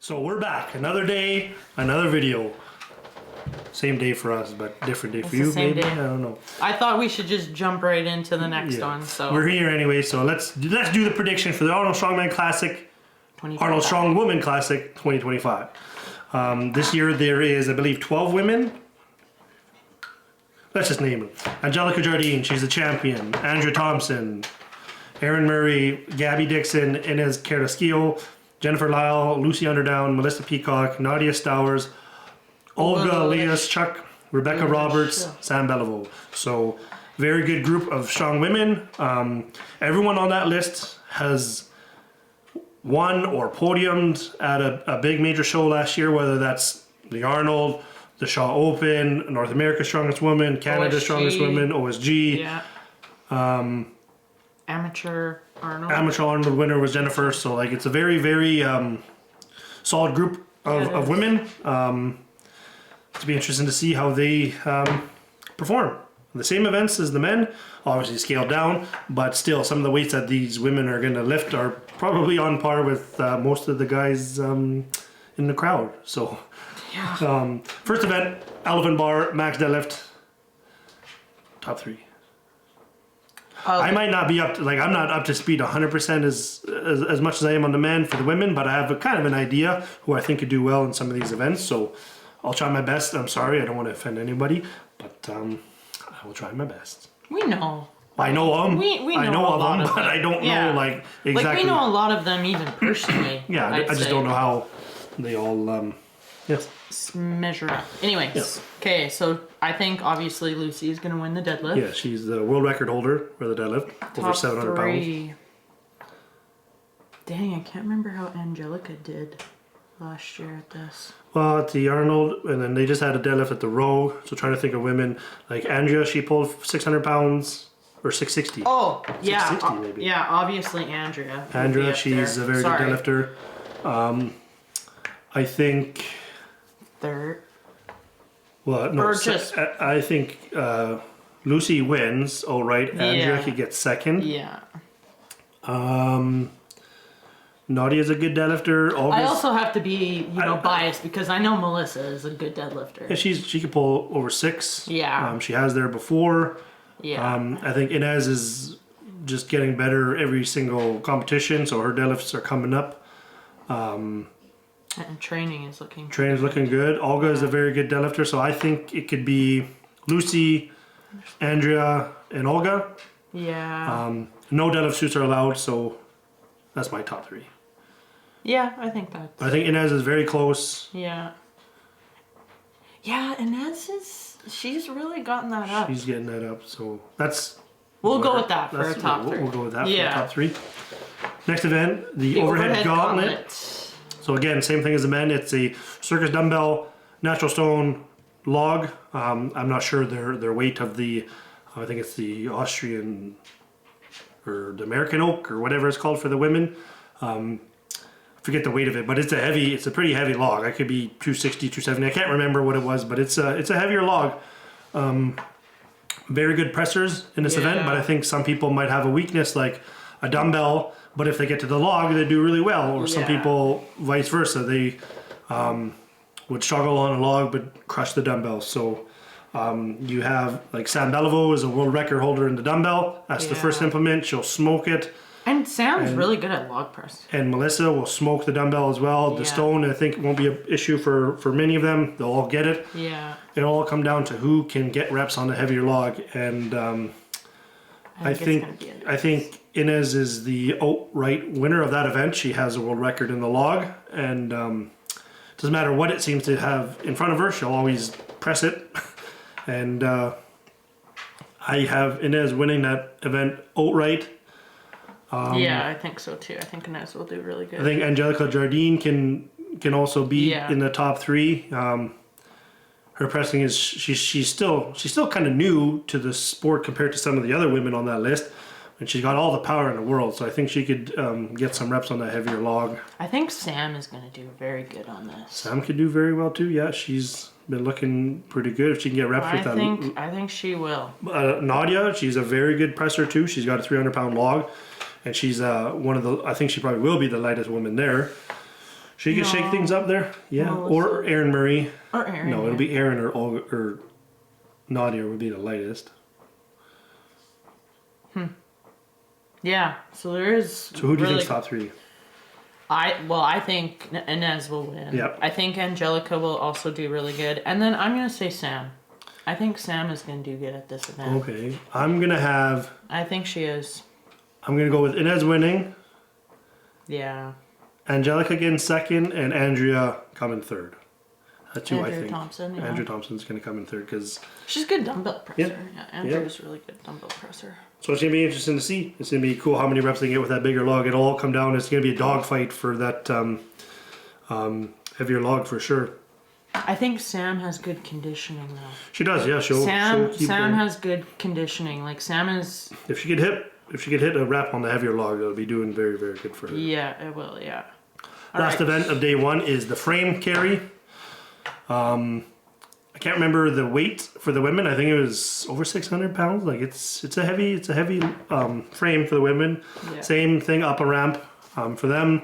So we're back. Another day, another video. Same day for us, but different day for you, maybe. Day. I don't know. I thought we should just jump right into the next one. So we're here anyway. So let's do the prediction for the Arnold Strongman Classic, Arnold Strongwoman Classic 2025. This year there is, I believe, 12 women. Let's just name them. Angelica Jardine, she's the champion. Andrea Thompson, Erin Murray, Gabby Dixon, Inez Carrasquillo, Jennifer Lyle, Lucy Underdown, Melissa Peacock, Nadia Stowers, Olga Elias-Chuck, Rebecca Roberts, Sam Beliveau. So very good group of strong women. Everyone on that list has won or podiumed at a big major show last year, whether that's the Arnold, the Shaw Open, North America's Strongest Woman, Canada's Strongest Woman, OSG. Yeah. Amateur Arnold. Amateur Arnold winner was Jennifer. So like it's a very, very solid group of women. It'll be interesting to see how they perform. The same events as the men, obviously scaled down, but still some of the weights that these women are going to lift are probably on par with most of the guys in the crowd. So, yeah. First event, elephant bar, max deadlift, top 3. I might not be up to, I'm not up to speed 100% as much as I am on the men for the women, but I have a kind of an idea who I think could do well in some of these events. So I'll try my best. I'm sorry, I don't want to offend anybody, but I will try my best. We know. I know them. I know of them, but I don't know exactly. Like we know a lot of them even personally. Yeah, I just don't know how they all measure up. Anyways, okay, so I think obviously Lucy is going to win the deadlift. Yeah, she's the world record holder for the deadlift, over 700 pounds. Dang, I can't remember how Angelica did last year at this. Well, at the Arnold, and then they just had a deadlift at the row. So trying to think of women like Andrea, she pulled 600 pounds or 660. Oh, yeah, 660 maybe. Yeah, obviously Andrea. Andrea, she's a very good deadlifter. I think third. Well, no, I think Lucy wins. Oh, right, Andrea could get second. Yeah. Nadia's a good deadlifter. I also have to be, biased because I know Melissa is a good deadlifter. Yeah, she could pull over 6. Yeah. She has there before. Yeah. I think Inez is just getting better every single competition, so her deadlifts are coming up. And training is looking good. Olga is a very good deadlifter, so I think it could be Lucy, Andrea, and Olga. Yeah. No deadlift suits are allowed, so that's my top 3. Yeah, I think that's... I think Inez is very close. Yeah. Yeah, Inez she's really gotten that up. She's getting that up, so that's... We'll go with that for a top 3. We'll go with that for a top 3. Next event, the overhead gauntlet. So again, same thing as the men. It's a circus dumbbell, natural stone log. I'm not sure their weight of the... I think it's the Austrian... or the American oak, or whatever it's called for the women. Forget the weight of it, but it's a pretty heavy log. It could be 260, 270. I can't remember what it was, but it's a heavier log. Very good pressers in this event, but I think some people might have a weakness like a dumbbell, but if they get to the log, they do really well. Or some people, vice versa, they would struggle on a log but crush the dumbbell. So you have like Sam Beliveau is a world record holder in the dumbbell. That's the first implement. She'll smoke it. And Sam's really good at log press. And Melissa will smoke the dumbbell as well. The stone, I think, won't be an issue for many of them. They'll all get it. Yeah. It'll all come down to who can get reps on the heavier log. And I think Inez is the outright winner of that event. She has a world record in the log. And doesn't matter what it seems to have in front of her, she'll always press it. And I have Inez winning that event outright. Yeah, I think so too. I think Inez will do really good. I think Angelica Jardine can also be in the top 3. Her pressing is she's still kind of new to the sport compared to some of the other women on that list, and she's got all the power in the world. So I think she could get some reps on that heavier log. I think Sam is going to do very good on this. Sam could do very well too. Yeah, she's been looking pretty good if she can get reps with that. I think she will. Nadia, she's a very good presser too. She's got a 300-pound log. And she's one of the, I think she probably will be the lightest woman there. She can shake things up there. Yeah. No, Or Aaron Murray. Or Aaron. No, it'll be Aaron or Nadia would be the lightest. Yeah. So there is. So who do you think's top 3? I think Inez will win. Yep. I think Angelica will also do really good. And then I'm going to say Sam. I think Sam is going to do good at this event. Okay. I'm going to have... I think she is. I'm going to go with Inez winning. Yeah. Angelica getting second and Andrea coming third. That's who I Andrea think. Thompson, yeah. Andrea Thompson's going to come in third because... She's a good dumbbell presser. Yeah. Yeah, Andrea's really good dumbbell presser. So it's going to be interesting to see. It's going to be cool how many reps they get with that bigger log. It'll all come down. It's going to be a dogfight for that heavier log for sure. I think Sam has good conditioning though. She does, yeah. She'll keep Sam going. has good conditioning. Like Sam is. If she could hit a rep on the heavier log, it'll be doing very, very good for her. Yeah, it will. Yeah. Last event of day 1 is the frame carry. I can't remember the weight for the women. I think it was over 600 pounds. Like it's a heavy frame for the women. Yeah. Same thing, up a ramp for them.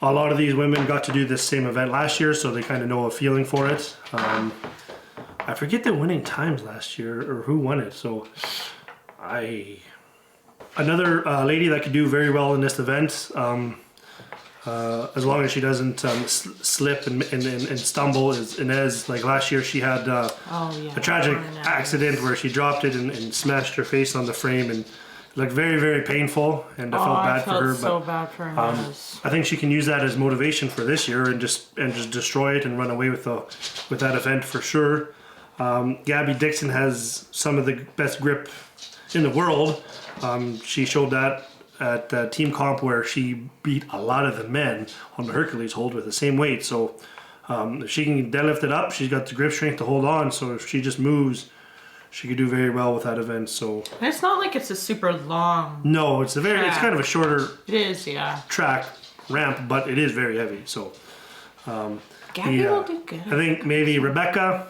A lot of these women got to do this same event last year, so they kind of know a feeling for it. I forget the winning times last year or who won it. So another lady that could do very well in this event. As long as she doesn't slip and stumble, is Inez. Like last year, she had a tragic accident where she dropped it and smashed her face on the frame, and it looked very, very painful. And I felt bad for her. So bad for Inez. I think she can use that as motivation for this year and just destroy it and run away with that event for sure. Gabby Dixon has some of the best grip in the world. She showed that at team comp where she beat a lot of the men on the Hercules hold with the same weight. So if she can deadlift it up, she's got the grip strength to hold on. So if she just moves, she could do very well with that event. So And it's not like it's a super long. no, it's kind of a shorter It is, yeah. track ramp, but it is very heavy. So Gabby will do good. I think maybe Rebecca.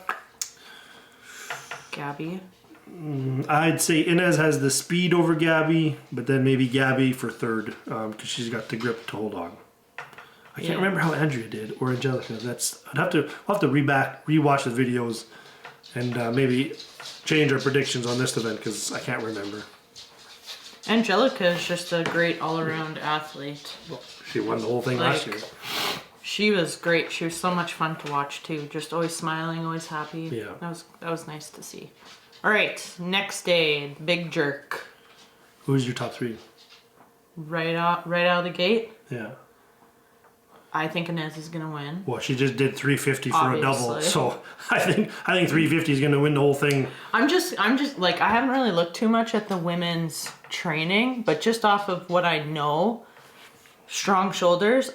Gabby. I'd say Inez has the speed over Gabby, but then maybe Gabby for third because she's got the grip to hold on. I can't remember how Andrea did or Angelica. I'll have to rewatch the videos and maybe change our predictions on this event because I can't remember. Angelica is just a great all-around athlete. She won the whole thing last year. She was great. She was so much fun to watch too. Just always smiling, always happy. Yeah. That was nice to see. All right, next day, big jerk. Who's your top 3? Right out of the gate. Yeah. I think Inez is gonna win. Well, she just did 350 for a double, Obviously. so I think 350 is gonna win the whole thing. I'm just like I haven't really looked too much at the women's training, but just off of what I know, strong shoulders.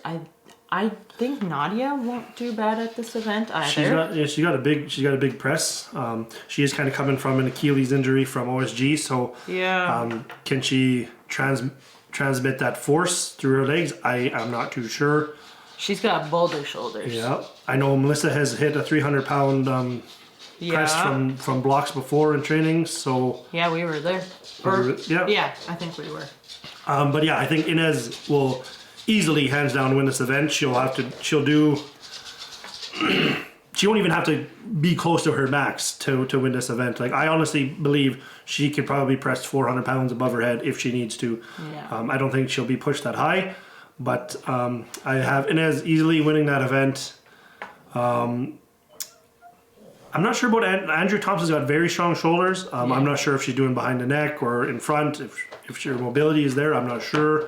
I think Nadia won't do bad at this event either. She's got a big press. She is kind of coming from an Achilles injury from OSG, so Yeah. can she transmit that force through her legs? I'm not too sure. She's got boulder shoulders. Yeah, I know Melissa has hit a 300-pound press from blocks before in training, so Yeah, we were there. Yeah, I think we were. but yeah, I think Inez will easily, hands down, win this event. She won't even have to be close to her max to win this event. Like I honestly believe she can probably press 400 pounds above her head if she needs to. Yeah. I don't think she'll be pushed that high, but I have Inez easily winning that event. I'm not sure about Andrew Thompson's got very strong shoulders. I'm not sure if she's doing behind the neck or in front. If her mobility is there, I'm not sure.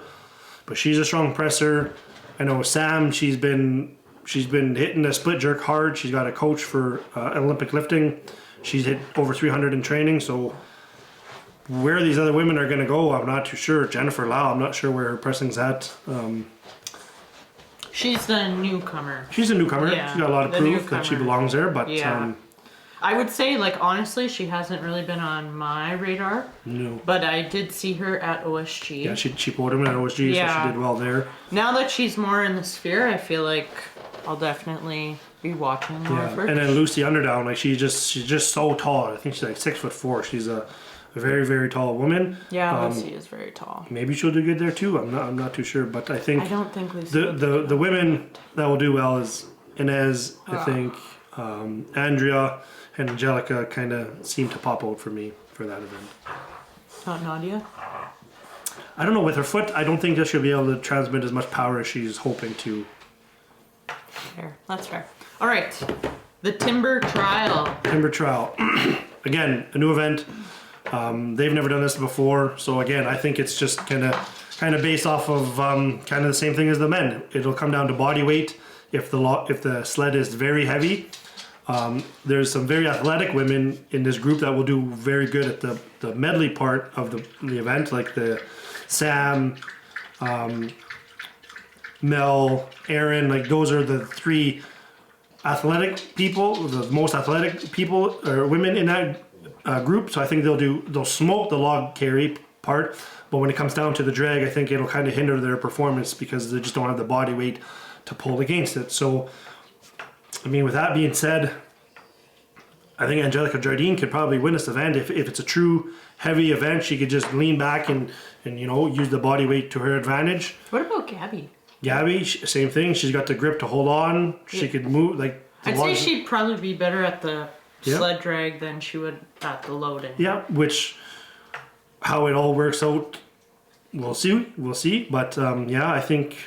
But she's a strong presser. I know Sam, she's been hitting the split jerk hard. She's got a coach for Olympic lifting. She's hit over 300 in training. So where these other women are going to go, I'm not too sure. Jennifer Lau, I'm not sure where her pressing's at. She's the newcomer. She's a newcomer. Yeah, She's got a lot of proof that she belongs there. But yeah. I would say, like, honestly, she hasn't really been on my radar. No. But I did see her at OSG. Yeah, she podiumed at OSG, so she did well there. Now that she's more in the sphere, I feel like I'll definitely be watching more of her. And then Lucy Underdown, like she's just so tall. I think she's like 6'4". She's a a very, very tall woman. Yeah, Lucy is very tall. Maybe she'll do good there too. I'm not too sure, but I think I don't think Lucy the women that will do well is Inez. I think Andrea and Angelica kind of seem to pop out for me for that event. Not Nadia? I don't know, with her foot, I don't think that she'll be able to transmit as much power as she's hoping to. Fair. That's fair. All right. The Timber Trial. Timber Trial. Again, a new event. They've never done this before, so again, I think it's just kind of based off of kind of the same thing as the men. It'll come down to body weight. If the sled is very heavy, there's some very athletic women in this group that will do very good at the medley part of the event, like the Sam, Mel, Aaron. Like those are the three athletic people, the most athletic people or women in that group. So I think they'll smoke the log carry part, but when it comes down to the drag, I think it'll kind of hinder their performance because they just don't have the body weight to pull against it. So I mean, with that being said, I think Angelica Jardine could probably win this event. If it's a true heavy event, she could just lean back and use the body weight to her advantage. What about Gabby? Gabby, same thing. She's got the grip to hold on. She could move like. I'd say she'd probably be better at the sled drag than she would at the loading. Yeah, which how it all works out, we'll see. But I think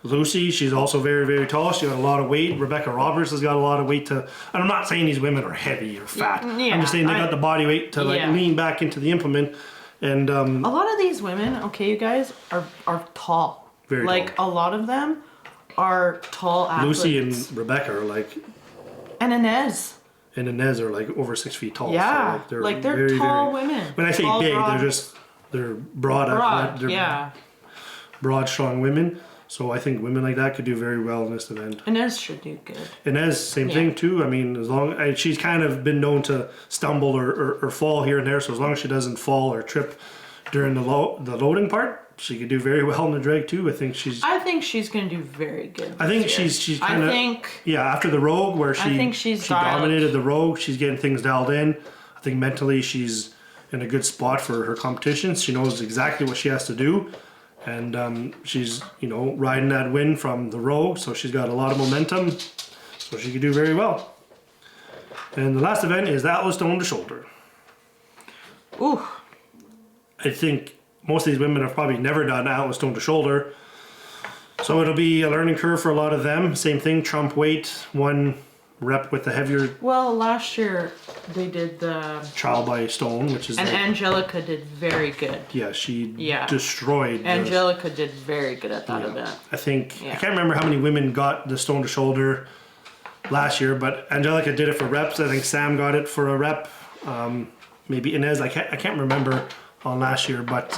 Lucy, she's also very, very tall. She got a lot of weight. Rebecca Roberts has got a lot of weight to. And I'm not saying these women are heavy or fat. Yeah, I'm just saying they got the body weight to lean back into the implement. And a lot of these women, okay, you guys, are tall. Very like tall. A lot of them are tall athletes. Lucy and Rebecca are like. And Inez. And Inez are like over 6 feet tall. Yeah, so they're very, tall very, women. When I say tall, big, broad. they're broad. They're broad, strong women. So I think women like that could do very well in this event. Inez should do good. Inez, same thing too. I mean, she's kind of been known to stumble or fall here and there. So as long as she doesn't fall or trip during the loading part, she could do very well in the drag too. I think she's going to do very good. I think she's kind of after the Rogue where she dominated the Rogue. She's getting things dialed in. I think mentally she's in a good spot for her competitions. She knows exactly what she has to do. And she's, riding that win from the Rogue, so she's got a lot of momentum, so she could do very well. And the last event is the Atlas Stone to Shoulder. Ooh. I think most of these women have probably never done Atlas Stone to Shoulder, so it'll be a learning curve for a lot of them. Same thing, trump weight, one rep with the heavier. Well, last year they did the trial by stone, which is Angelica did very good. Yeah, she destroyed. Angelica did very good at that event. I think I can't remember how many women got the stone to shoulder last year, but Angelica did it for reps. I think Sam got it for a rep. Maybe Inez. I can't remember on last year, but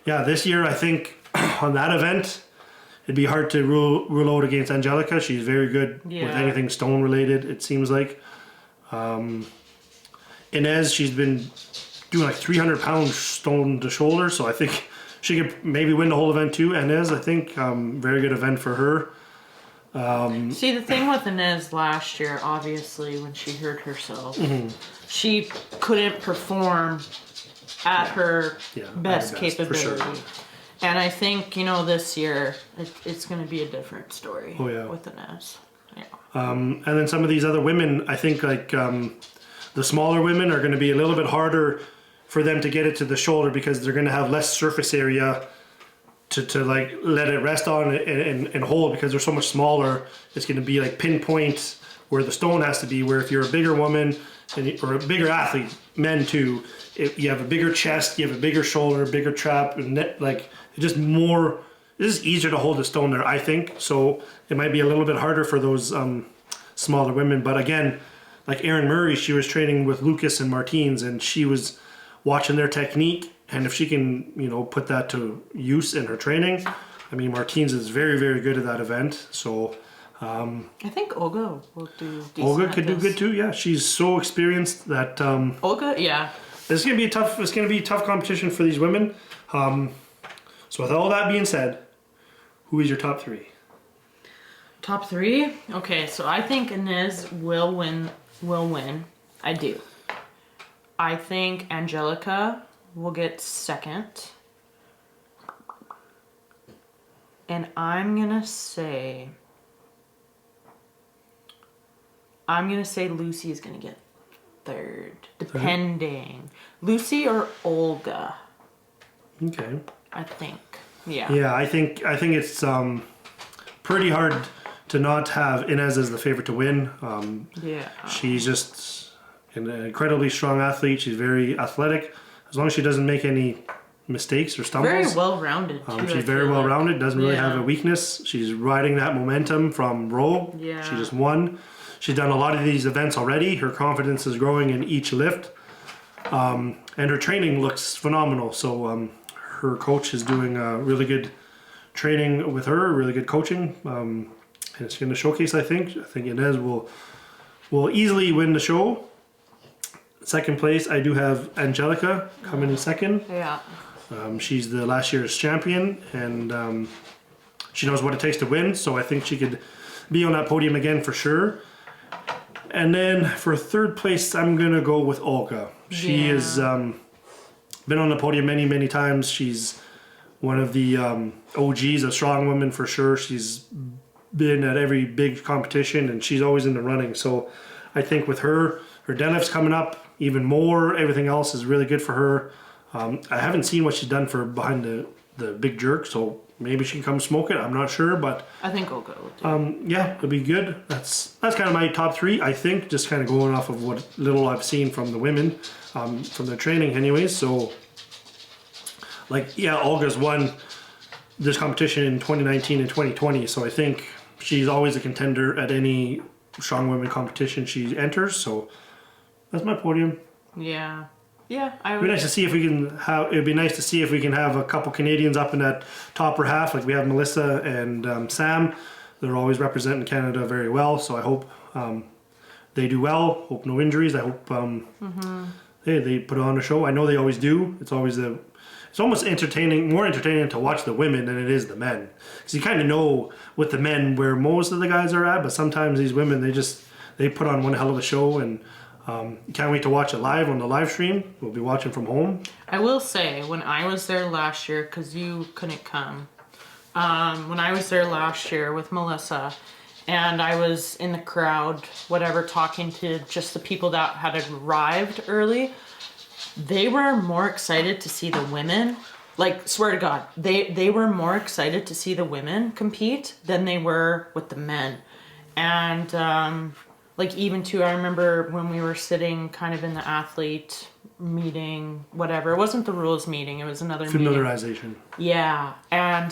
this year I think on that event. It'd be hard to rule out against Angelica. She's very good with anything stone related, it seems like. Inez, she's been doing like 300 pounds stone to shoulder, so I think she could maybe win the whole event too. Inez, I think, very good event for her. See, the thing with Inez last year, obviously, when she hurt herself, she couldn't perform at her best capability. For sure. And I think, this year, it's going to be a different story with Inez. Yeah. And then some of these other women, I think, like, the smaller women are going to be a little bit harder for them to get it to the shoulder because they're going to have less surface area to like, let it rest on and hold because they're so much smaller. It's going to be, like, pinpoint where the stone has to be, where if you're a bigger woman or a bigger athlete, men too, you have a bigger chest, you have a bigger shoulder, bigger trap, and like it's just easier to hold the stone there, I think. So it might be a little bit harder for those smaller women. But again, like Erin Murray, she was training with Lucas and Martins, and she was watching their technique. And if she can, put that to use in her training, I mean, Martins is very, very good at that event. So I think Olga will do decent. Olga could do good too. Yeah, she's so experienced that. Olga, yeah. It's gonna be a tough competition for these women. So with all that being said, who is your top three? Top three? Okay, so I think Inez will win. I do. I think Angelica will get second. And I'm gonna say Lucy is gonna get third, depending. Lucy or Olga, Okay. I think. Yeah. Yeah, I think it's pretty hard to not have Inez as the favorite to win. Yeah. She's just an incredibly strong athlete. She's very athletic. As long as she doesn't make any mistakes or stumbles. Very well-rounded, too. She's very well-rounded. Doesn't really have a weakness. She's riding that momentum from Rogue. Yeah. She just won. She's done a lot of these events already. Her confidence is growing in each lift. And her training looks phenomenal. So her coach is doing really good training with her, really good coaching. And it's going to showcase, I think. I think Inez will easily win the show. Second place, I do have Angelica coming in second. Yeah. She's the last year's champion, and she knows what it takes to win, so I think she could be on that podium again for sure. And then for third place, I'm going to go with Olga. She has been on the podium many, many times. She's one of the OGs of Strongwoman for sure. She's been at every big competition, and she's always in the running. So I think with her deadlift's coming up even more. Everything else is really good for her. I haven't seen what she's done for behind the big jerk, so maybe she can come smoke it. I'm not sure, but I think Olga will do. yeah, it'll be good. That's kind of my top three, I think, just kind of going off of what little I've seen from the women, from their training anyways. So, Olga's won this competition in 2019 and 2020, so I think she's always a contender at any strong women competition she enters. So that's my podium. Yeah. Yeah, It'd be nice to see if we can have. It'd be nice to see if we can have a couple Canadians up in that topper half. Like we have Melissa and Sam. They're always representing Canada very well. So I hope they do well. Hope no injuries. I hope they put on a show. I know they always do. It's always it's almost entertaining, more entertaining to watch the women than it is the men. Because you kind of know with the men where most of the guys are at, but sometimes these women they put on one hell of a show and. Can't wait to watch it live on the live stream. We'll be watching from home. I will say, when I was there last year, because you couldn't come, when I was there last year with Melissa, and I was in the crowd, whatever, talking to just the people that had arrived early, they were more excited to see the women. Like, swear to God, they were more excited to see the women compete than they were with the men. And, even too, I remember when we were sitting kind of in the athlete meeting, whatever. It wasn't the rules meeting. It was another Familiarization. meeting. Yeah. And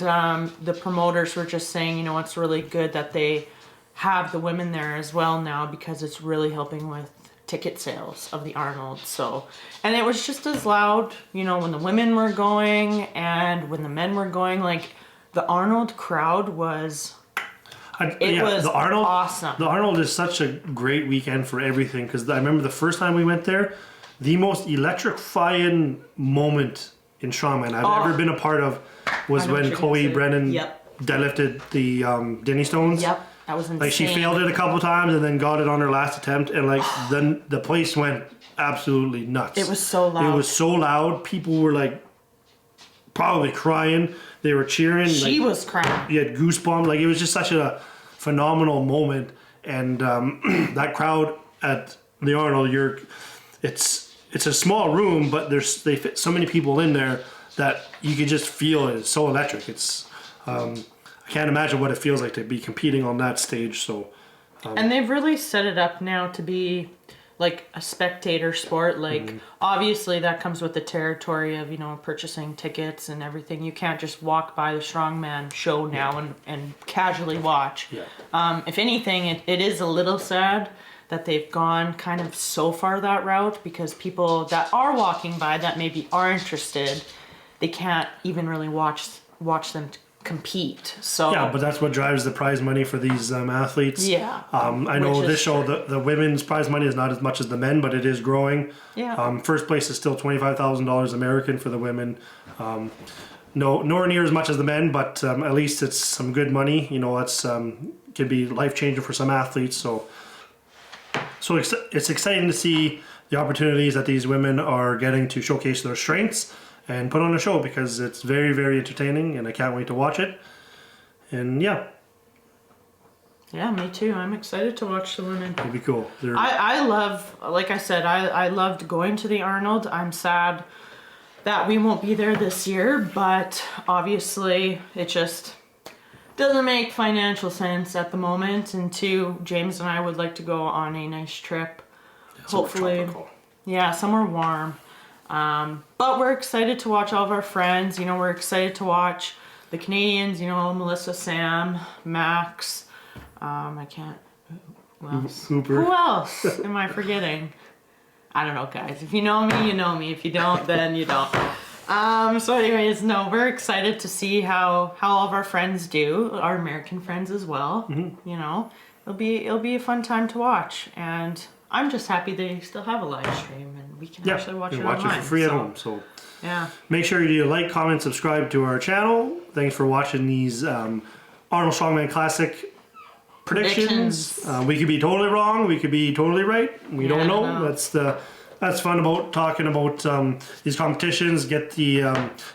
the promoters were just saying, it's really good that they have the women there as well now because it's really helping with ticket sales of the Arnold. So, and it was just as loud, when the women were going and when the men were going. Like, the Arnold crowd was... It was the Arnold, awesome. The Arnold is such a great weekend for everything because I remember the first time we went there, the most electrifying moment in Strongman I've ever been a part of was when Chloe Brennan deadlifted the Denny Stones. Yep, that was insane. Like she failed it a couple times and then got it on her last attempt, and then the place went absolutely nuts. It was so loud. It was so loud. People were probably crying. They were cheering. She was crying. You had goosebumps. It was just such a phenomenal moment. And that crowd at the Arnold, it's a small room, but they fit so many people in there that you could just feel it. It's so electric. It's I can't imagine what it feels like to be competing on that stage. So, and they've really set it up now to be like a spectator sport. Obviously that comes with the territory of purchasing tickets and everything. You can't just walk by the Strongman Show now and casually watch. If anything, it is a little sad that they've gone kind of so far that route, because people that are walking by that maybe are interested, they can't even really watch them compete. So yeah, but that's what drives the prize money for these athletes. Yeah. I know this show, the women's prize money is not as much as the men, but it is growing. Yeah. First place is still $25,000 American for the women. Nowhere near as much as the men, but at least it's some good money. It's could be life changing for some athletes. So it's exciting to see the opportunities that these women are getting to showcase their strengths and put on a show, because it's very, very entertaining and I can't wait to watch it. And yeah. Yeah, me too. I'm excited to watch the women. It'll be cool. I love, like I said, I loved going to the Arnold. I'm sad that we won't be there this year, but obviously it just doesn't make financial sense at the moment. And two, James and I would like to go on a nice trip. Hopefully. Tropical. Yeah, somewhere warm. But we're excited to watch all of our friends. You know, we're excited to watch the Canadians, you know, Melissa, Sam, Max. I can't. Who else? Hooper. Who else am I forgetting? I don't know, guys. If you know me, you know me. If you don't, then you don't. So anyways, no, we're excited to see how all of our friends do, our American friends as well. Mm-hmm. You know, it'll be a fun time to watch, and I'm just happy they still have a live stream and we can actually watch it online. Watch it for free at home. So yeah, make sure you do like, comment, subscribe to our channel. Thanks for watching these Arnold Strongman Classic predictions. We could be totally wrong. We could be totally right. We don't know. That's fun about talking about these competitions. Get the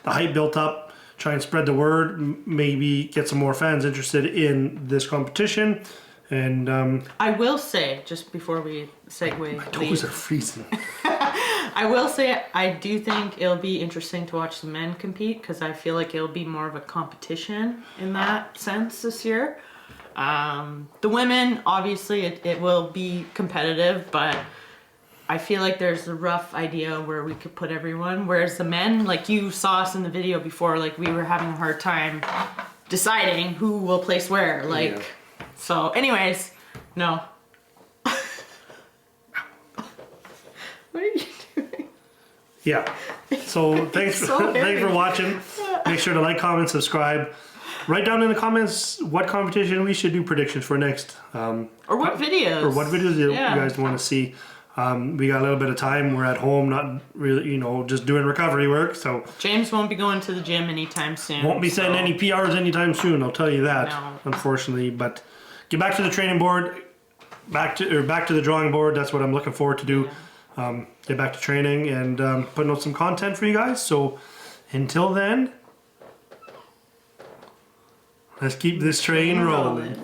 hype built up. Try and spread the word. Maybe get some more fans interested in this competition. And I will say, just before we segue, my toes are freezing. I will say I do think it'll be interesting to watch the men compete, because I feel like it'll be more of a competition in that sense this year. The women, obviously, it will be competitive, but I feel like there's a rough idea where we could put everyone. Whereas the men, like you saw us in the video before, like we were having a hard time deciding who will place where. Like, yeah. So anyways, no. What are you doing? Yeah. So thanks for watching. Make sure to like, comment, subscribe. Write down in the comments what competition we should do predictions for next. Or what videos. Or what videos you guys want to see. We got a little bit of time. We're at home, not really, you know, just doing recovery work. So James won't be going to the gym anytime soon. Won't be setting any PRs anytime soon. I'll tell you that, unfortunately. But get back to the training board, back to the drawing board. That's what I'm looking forward to do. Get back to training and putting out some content for you guys. So until then, let's keep this train rolling.